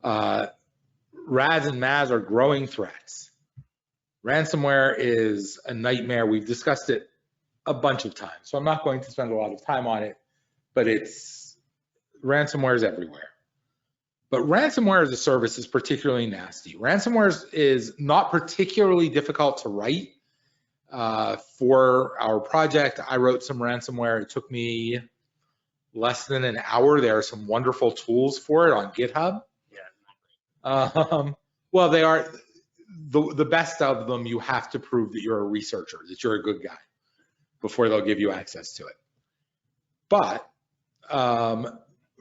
RaaS and MaaS are growing threats. Ransomware is a nightmare. We've discussed it a bunch of times, so I'm not going to spend a lot of time on it, but ransomware is everywhere. But ransomware as a service is particularly nasty. Ransomware is not particularly difficult to write. For our project, I wrote some ransomware. It took me less than an hour. There are some wonderful tools for it on GitHub. Well, they are the best of them. You have to prove that you're a researcher, that you're a good guy, before they'll give you access to it. But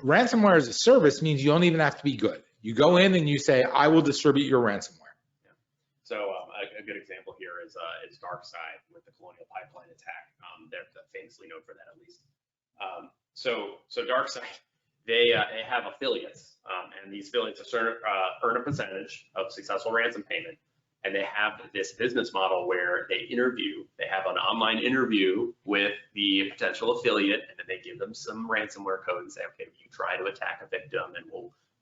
ransomware as a service means you don't even have to be good. You go in and you say, I will distribute your ransomware. Yeah. So a good example here is DarkSide with the Colonial Pipeline attack. They're famously known for that, at least. So DarkSide, they have affiliates, and these affiliates earn a percentage of successful ransom payment. And they have this business model where they have an online interview with the potential affiliate, and then they give them some ransomware code and say, okay, you try to attack a victim and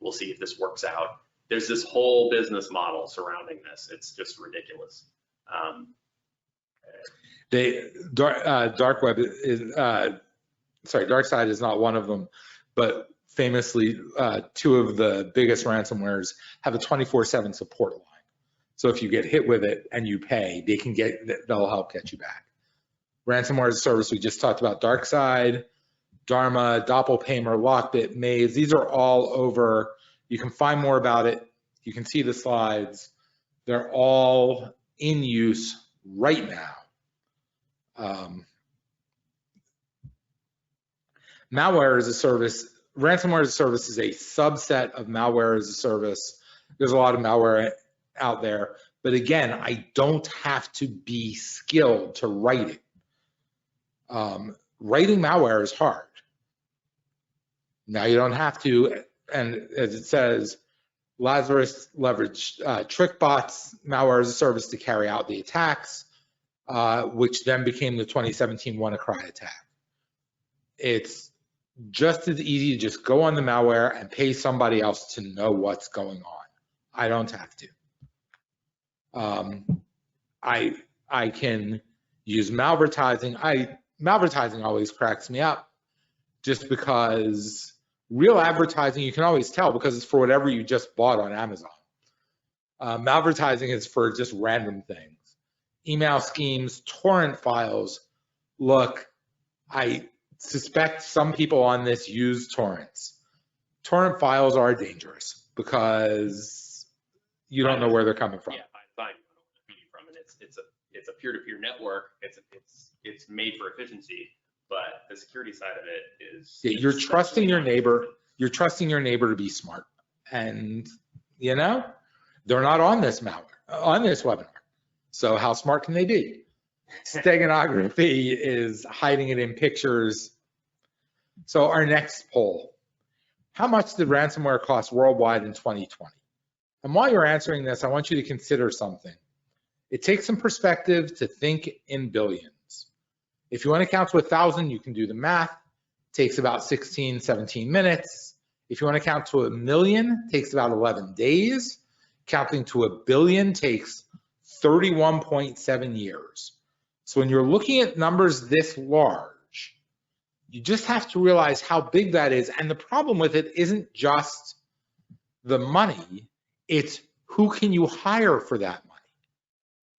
we'll see if this works out. There's this whole business model surrounding this. It's just ridiculous. DarkSide is not one of them, but famously, two of the biggest ransomwares have a 24/7 support line. So if you get hit with it and you pay, they'll help get you back. Ransomware as a service, we just talked about DarkSide, Dharma, Doppelpaymer, Lockbit, MaaS. These are all over. You can find more about it. You can see the slides. They're all in use right now. Malware as a service, ransomware as a service is a subset of malware as a service. There's a lot of malware out there, but again, I don't have to be skilled to write it. Writing malware is hard. Now you don't have to, and as it says, Lazarus leveraged trick bots, malware as a service to carry out the attacks, which then became the 2017 WannaCry attack. It's just as easy to just go on the malware and pay somebody else to know what's going on. I don't have to. I can use malvertising. Malvertising always cracks me up, just because real advertising you can always tell because it's for whatever you just bought on Amazon. Malvertising is for just random things. Email schemes, torrent files. Look, I suspect some people on this use torrents. Torrent files are dangerous because you don't know where they're coming from. Yeah, fine. From and it's a peer-to-peer network. It's made for efficiency, but the security side of it is. Yeah, you're trusting your neighbor. You're trusting your neighbor to be smart, and you know they're not on this webinar. So how smart can they be? Steganography is hiding it in pictures. So our next poll: how much did ransomware cost worldwide in 2020? And while you're answering this, I want you to consider something. It takes some perspective to think in billions. If you want to count to 1,000, you can do the math. It takes about 16, 17 minutes. If you want to count to 1 million, it takes about 11 days. Counting to 1 billion takes 31.7 years. So when you're looking at numbers this large, you just have to realize how big that is. And the problem with it isn't just the money, it's who can you hire for that money.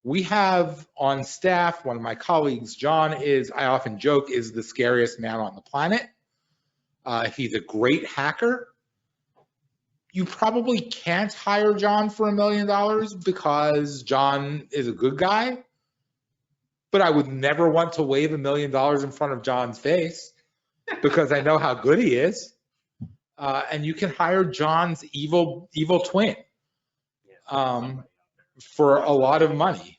We have on staff, one of my colleagues, John, I often joke, is the scariest man on the planet. He's a great hacker. You probably can't hire John for $1 million because John is a good guy, but I would never want to wave $1 million in front of John's face because I know how good he is. And you can hire John's evil twin for a lot of money.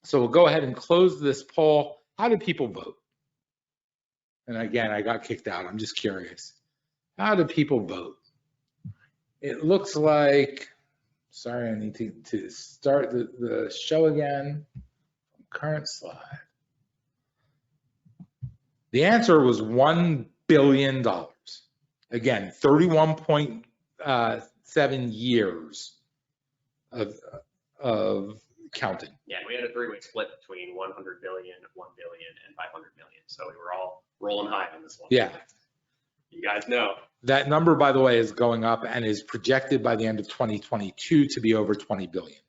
So we'll go ahead and close this poll. How did people vote? And again, I got kicked out. I'm just curious. How did people vote? It looks like, sorry, I need to start the show again. Current slide. The answer was $1 billion. Again, 31 7 years of counting. Yeah, we had a 3-way split between 100 billion, 1 billion, and 500 million. So we were all rolling high on this one. Yeah. You guys know. That number, by the way, is going up and is projected by the end of 2022 to be over 20 billion.